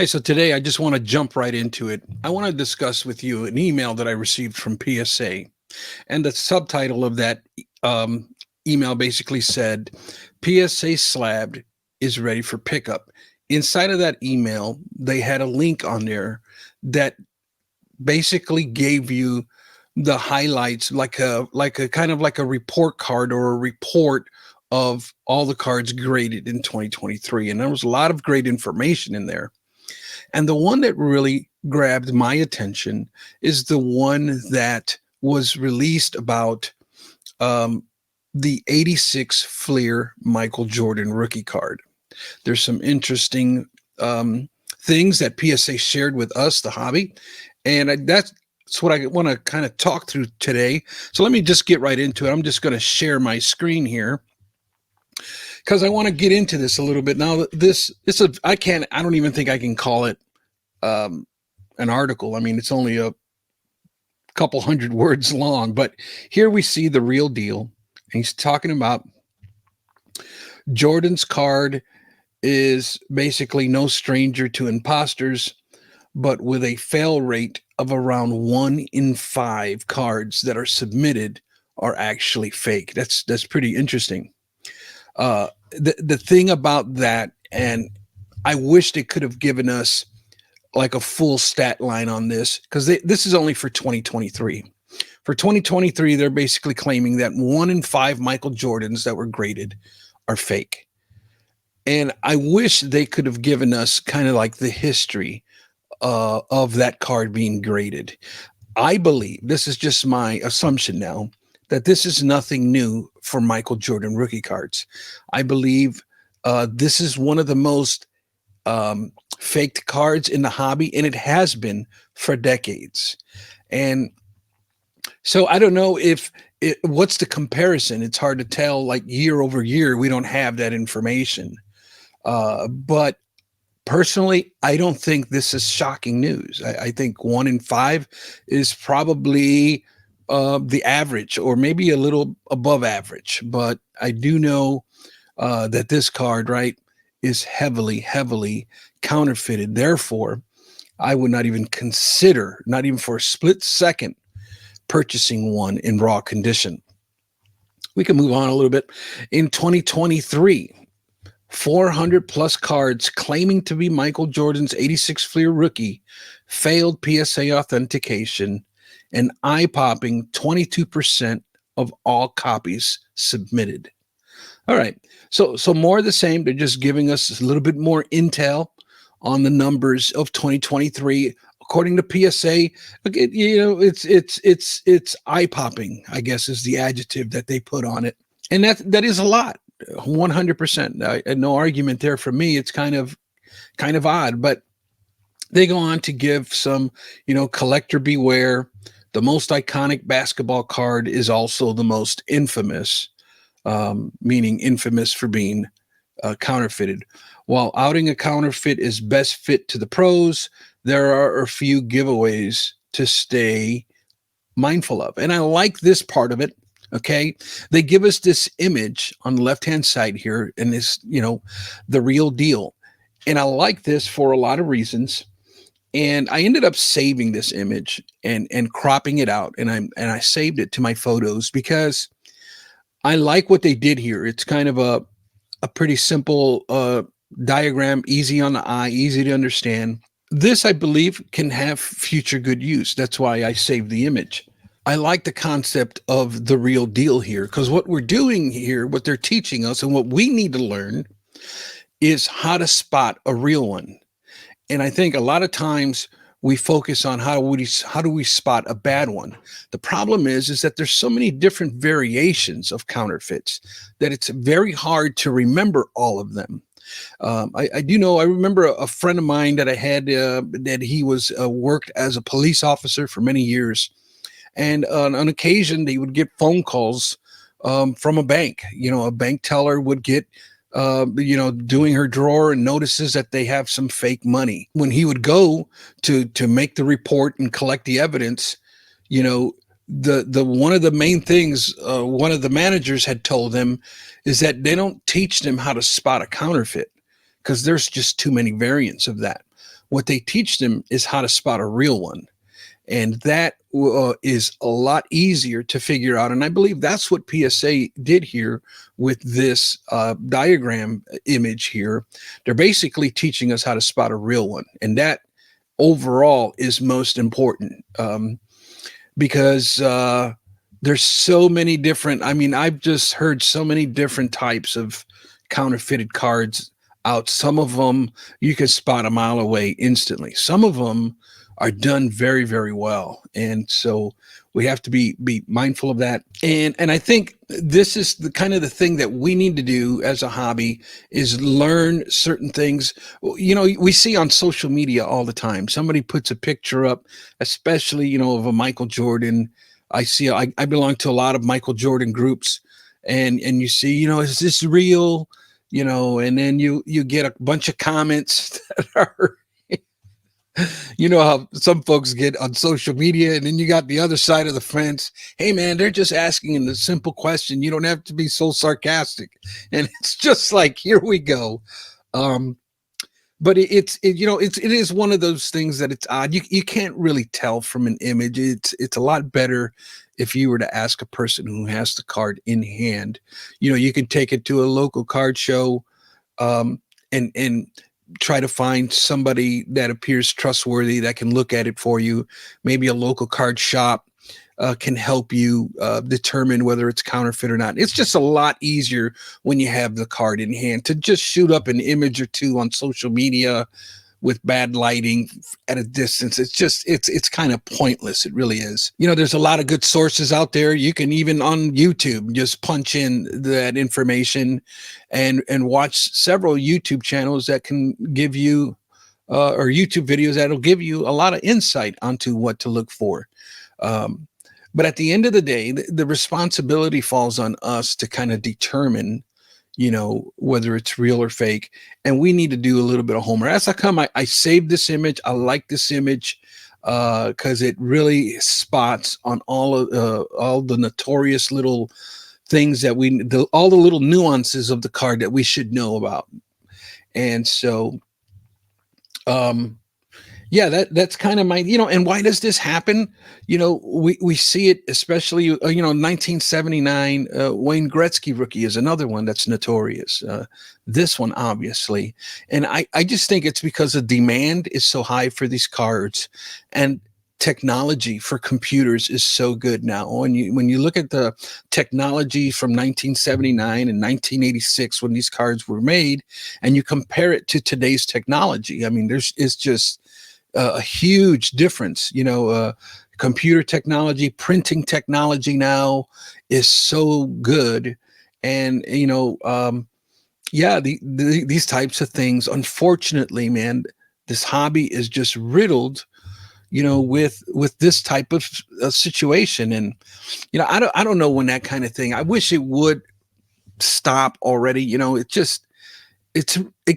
Hey, so today I just want to jump right into it. I want to discuss with you an email that I received from PSA. And the subtitle of that um, email basically said, PSA slab is ready for pickup. Inside of that email, they had a link on there that basically gave you the highlights, like a kind of like a report card or a report of all the cards graded in 2023. And there was a lot of great information in there. And the one that really grabbed my attention is the one that was released about um, the 86 Fleer Michael Jordan rookie card. There's some interesting things that PSA shared with us, the hobby, and that's what I want to kind of talk through today. So let me just get right into it. I'm just going to share my screen here because I want to get into this a little bit. Now, I don't even think I can call it um, an article. I mean, it's only a couple hundred words long, but here we see the real deal. And he's talking about Jordan's card is basically no stranger to imposters, but with a fail rate of around 1 in 5 cards that are submitted are actually fake. That's pretty interesting. The thing about that, and I wish they could have given us like a full stat line on this because this is only for 2023. For 2023, they're basically claiming that 1 in 5 Michael Jordans that were graded are fake. And I wish they could have given us kind of like the history of that card being graded. I believe, this is just my assumption now, that this is nothing new for Michael Jordan rookie cards. I believe this is one of the most faked cards in the hobby, and it has been for decades. And so I don't know what's the comparison. It's hard to tell. Like year over year, we don't have that information. But personally, I don't think this is shocking news. I think 1 in 5 is probably the average, or maybe a little above average. But I do know that this card, right, is heavily, heavily counterfeited. Therefore, I would not even consider, not even for a split second, purchasing one in raw condition. We can move on a little bit. In 2023, 400 plus cards claiming to be Michael Jordan's 86 Fleer rookie failed PSA authentication, and eye-popping 22% of all copies submitted. All right, so more of the same. They're just giving us a little bit more intel on the numbers of 2023. According to PSA, it's eye-popping, I guess, is the adjective that they put on it, and that is a lot. 100%. No argument there for me. It's kind of odd, but they go on to give some, collector beware. The most iconic basketball card is also the most infamous, meaning infamous for being counterfeited. While outing a counterfeit is best fit to the pros, there are a few giveaways to stay mindful of. And I like this part of it. Okay. They give us this image on the left-hand side here, and this, the real deal. And I like this for a lot of reasons. And I ended up saving this image and cropping it out. And I saved it to my photos because I like what they did here. It's kind of a pretty simple diagram, easy on the eye, easy to understand. This, I believe, can have future good use. That's why I saved the image. I like the concept of the real deal here, because what we're doing here, what they're teaching us, and what we need to learn is how to spot a real one. And I think a lot of times we focus on how do we spot a bad one. The problem is that there's so many different variations of counterfeits that it's very hard to remember all of them. I do know, I remember a friend of mine that I had that he was worked as a police officer for many years. And on occasion, they would get phone calls from a bank. A bank teller would get, doing her drawer and notices that they have some fake money. When he would go to make the report and collect the evidence, the one of the main things one of the managers had told them is that they don't teach them how to spot a counterfeit because there's just too many variants of that. What they teach them is how to spot a real one. And that is a lot easier to figure out. And I believe that's what PSA did here with this diagram image here. They're basically teaching us how to spot a real one. And that overall is most important, because there's so many different, I mean, I've just heard so many different types of counterfeited cards out. Some of them you can spot a mile away instantly. Some of them are done very, very well. And so we have to be mindful of that. And I think this is the kind of the thing that we need to do as a hobby, is learn certain things. You know, we see on social media all the time, somebody puts a picture up, especially, you know, of a Michael Jordan. I belong to a lot of Michael Jordan groups, and you see, you know, is this real? You know, and then you get a bunch of comments that are, you know how some folks get on social media, and then you got the other side of the fence. Hey man, they're just asking a simple question. You don't have to be so sarcastic. And it's just like, here we go. But you know, it is one of those things that it's odd. You can't really tell from an image. It's a lot better if you were to ask a person who has the card in hand. You know, you can take it to a local card show, and try to find somebody that appears trustworthy that can look at it for you. Maybe a local card shop can help you determine whether it's counterfeit or not. It's just a lot easier when you have the card in hand. To just shoot up an image or two on social media with bad lighting at a distance, it's kind of pointless. It really is. You know, there's a lot of good sources out there. You can even on YouTube just punch in that information and watch several YouTube channels that can give you or YouTube videos that'll give you a lot of insight onto what to look for. But at the end of the day, the responsibility falls on us to kind of determine, you know, whether it's real or fake. And we need to do a little bit of homework. That's how come I saved this image. I like this image because it really spots on all the notorious little things that all the little nuances of the card that we should know about. And so, yeah, that's kind of my, you know, and why does this happen? You know, we see it, especially, you know, 1979, Wayne Gretzky rookie is another one that's notorious. This one, obviously. And I just think it's because the demand is so high for these cards, and technology for computers is so good now. When you look at the technology from 1979 and 1986, when these cards were made, and you compare it to today's technology, I mean, it's just a huge difference. You know, computer technology, printing technology now is so good. And, you know, yeah, these types of things, unfortunately, man, this hobby is just riddled, you know, with this type of situation. And, you know, I don't know when that kind of thing, I wish it would stop already. You know, it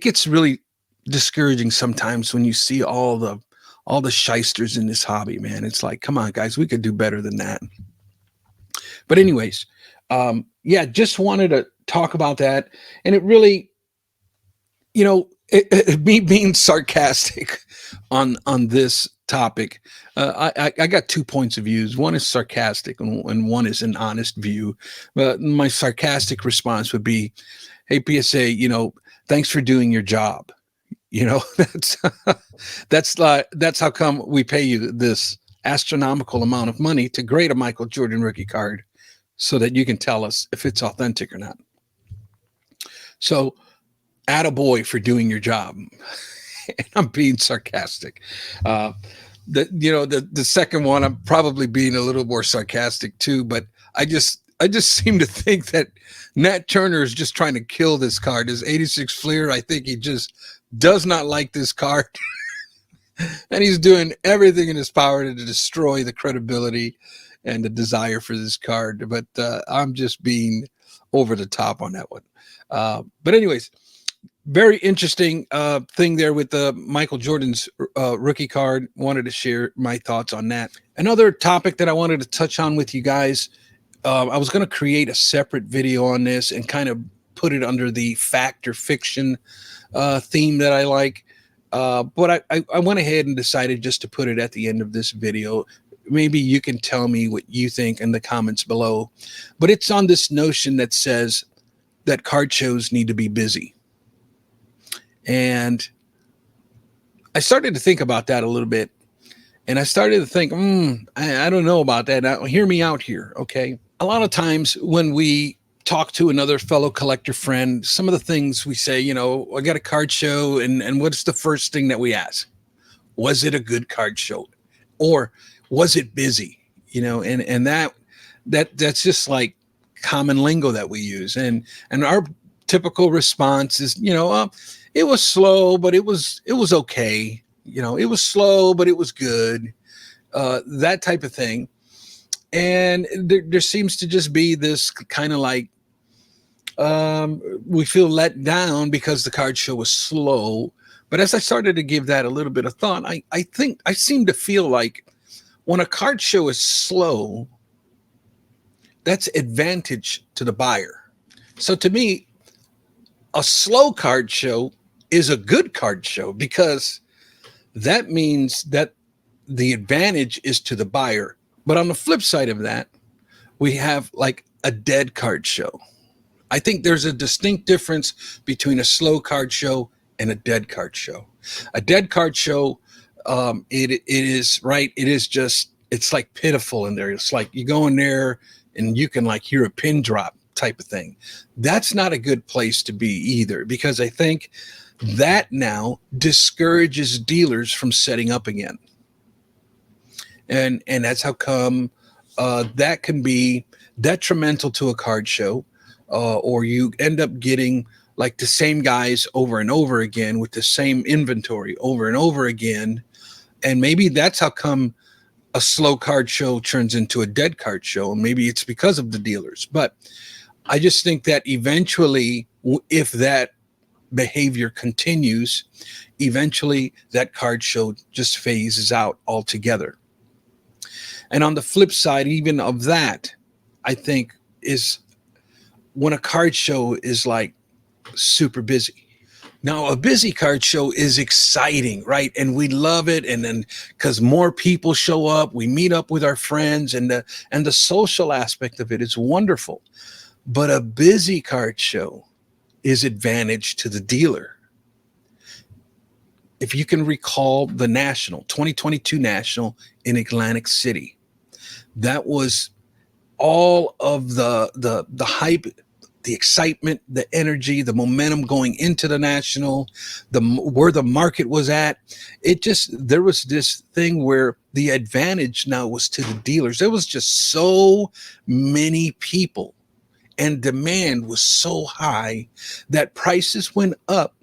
gets really discouraging sometimes when you see all the shysters in this hobby, man. It's like, come on, guys, we could do better than that. But anyways, yeah, just wanted to talk about that. And it really, you know, me being sarcastic on this topic, I got 2 points of views. One is sarcastic, and one is an honest view. But my sarcastic response would be, hey, PSA, you know, thanks for doing your job. You know, that's how come we pay you this astronomical amount of money to grade a Michael Jordan rookie card, so that you can tell us if it's authentic or not. So, attaboy for doing your job. And I'm being sarcastic. The second one, I'm probably being a little more sarcastic too, but I just seem to think that Nat Turner is just trying to kill this card. His 86 Fleer, I think he just does not like this card. And he's doing everything in his power to destroy the credibility and the desire for this card. But I'm just being over the top on that one. But anyways, very interesting thing there with Michael Jordan's rookie card. Wanted to share my thoughts on that. Another topic that I wanted to touch on with you guys, I was going to create a separate video on this and kind of put it under the fact or fiction theme that I like. But I went ahead and decided just to put it at the end of this video. Maybe you can tell me what you think in the comments below. But it's on this notion that says that card shows need to be busy. And I started to think about that a little bit. And I started to think, I don't know about that. Now, hear me out here, okay? A lot of times when we talk to another fellow collector friend, some of the things we say, I got a card show, and what's the first thing that we ask? Was it a good card show? Or was it busy? And that's just like common lingo that we use. And our typical response is, it was slow, but it was okay. It was slow, but it was good. That type of thing. And there seems to just be this kind of like, we feel let down because the card show was slow. But as I started to give that a little bit of thought, I seem to feel like when a card show is slow, that's advantage to the buyer. So to me, a slow card show is a good card show, because that means that the advantage is to the buyer. But on the flip side of that, we have like a dead card show. I think there's a distinct difference between a slow card show and a dead card show. A dead card show, it is just, it's like pitiful in there. It's like you go in there and you can like hear a pin drop type of thing. That's not a good place to be either, because I think that now discourages dealers from setting up again. And that's how come that can be detrimental to a card show, or you end up getting like the same guys over and over again with the same inventory over and over again. And maybe that's how come a slow card show turns into a dead card show. And maybe it's because of the dealers. But I just think that eventually, if that behavior continues, eventually that card show just phases out altogether. And on the flip side, even of that, I think is when a card show is like super busy. Now, a busy card show is exciting, right? And we love it. And then because more people show up, we meet up with our friends, and the social aspect of it is wonderful. But a busy card show is advantage to the dealer. If you can recall the National, 2022 National in Atlantic City, that was all of the hype, the excitement, the energy, the momentum going into the National, where the market was at. There was this thing where the advantage now was to the dealers. There was just so many people, and demand was so high that prices went up,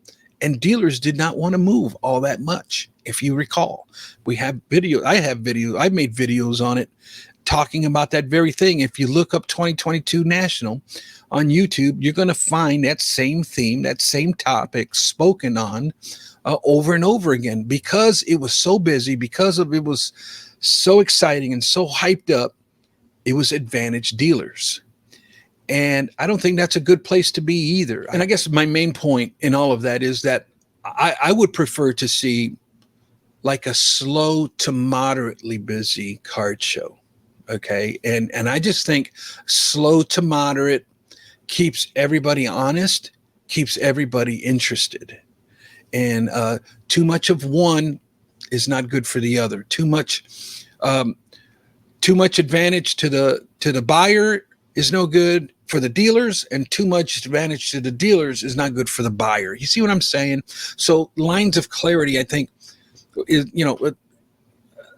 and dealers did not want to move all that much. If you recall, I have videos. I made videos on it talking about that very thing. If you look up 2022 National on YouTube, you're going to find that same theme, that same topic spoken on over and over again, because it was so busy, because it was so exciting and so hyped up. It was advantage dealers. And I don't think that's a good place to be either. And I guess my main point in all of that is that I would prefer to see like a slow to moderately busy card show. Okay. And I just think slow to moderate keeps everybody honest, keeps everybody interested. And too much of one is not good for the other. Too much advantage to the buyer is no good for the dealers, and too much advantage to the dealers is not good for the buyer. You see what I'm saying? So lines of clarity, I think, is,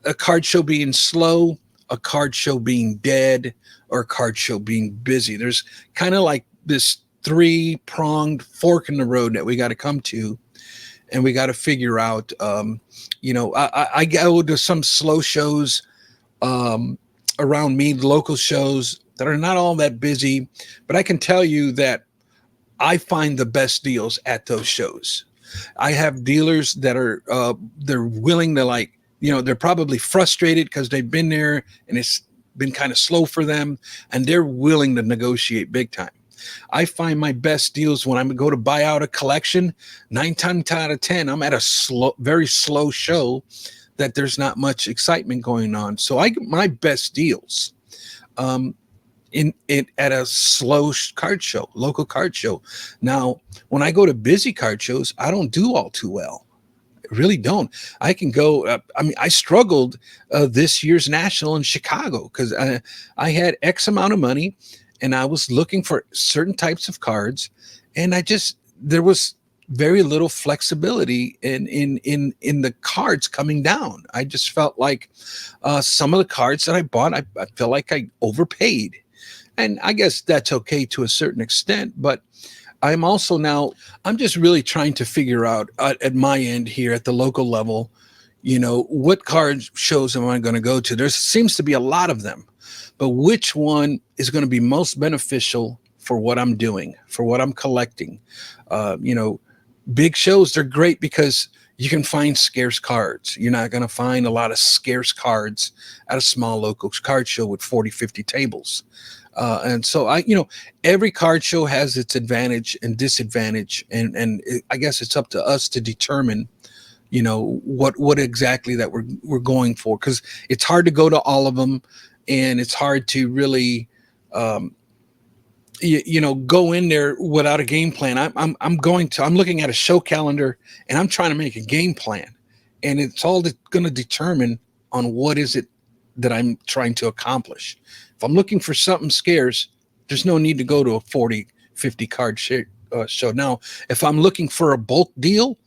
a card show being slow, a card show being dead, or a card show being busy. There's kind of like this three-pronged fork in the road that we got to come to, and we got to figure out, I go to some slow shows around me, local shows that are not all that busy, but I can tell you that I find the best deals at those shows. I have dealers that are, they're willing to they're probably frustrated because they've been there and it's been kind of slow for them, and they're willing to negotiate big time. I find my best deals when I go to buy out a collection. 9 times out of 10, I'm at a very slow show that there's not much excitement going on. So I get my best deals in it at a slow card show, local card show. Now, when I go to busy card shows, I don't do all too well. I really don't. I can go. I struggled this year's national in Chicago because I had X amount of money, and I was looking for certain types of cards, and there was very little flexibility in the cards coming down. I just felt like some of the cards that I bought, I felt like I overpaid. And I guess that's okay to a certain extent, but I'm just really trying to figure out at my end here at the local level, what card shows am I going to go to? There seems to be a lot of them, but which one is going to be most beneficial for what I'm doing, for what I'm collecting? Big shows, they're great because you can find scarce cards. You're not going to find a lot of scarce cards at a small local card show with 40, 50 tables. And so every card show has its advantage and disadvantage. And I guess it's up to us to determine, what exactly that we're going for. Cause it's hard to go to all of them, and it's hard to really, go in there without a game plan. I'm looking at a show calendar, and I'm trying to make a game plan, and it's all going to determine on what is it that I'm trying to accomplish. If I'm looking for something scarce, there's no need to go to a 40, 50 card show. Now, if I'm looking for a bulk deal,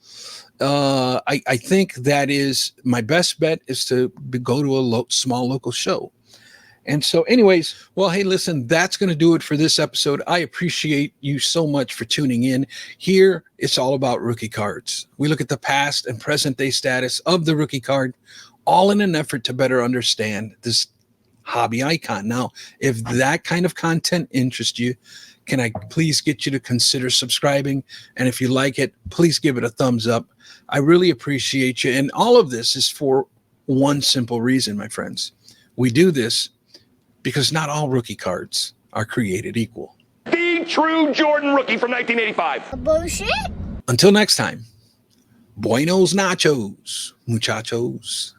I think that is my best bet is to go to a small local show. And so anyways, well, hey, listen, that's going to do it for this episode. I appreciate you so much for tuning in. Here, it's all about rookie cards. We look at the past and present day status of the rookie card, all in an effort to better understand this hobby icon. Now, if that kind of content interests you, can I please get you to consider subscribing? And if you like it, please give it a thumbs up. I really appreciate you. And all of this is for one simple reason, my friends. We do this because not all rookie cards are created equal. The true Jordan rookie from 1985. Bullshit. Until next time, buenos nachos, muchachos.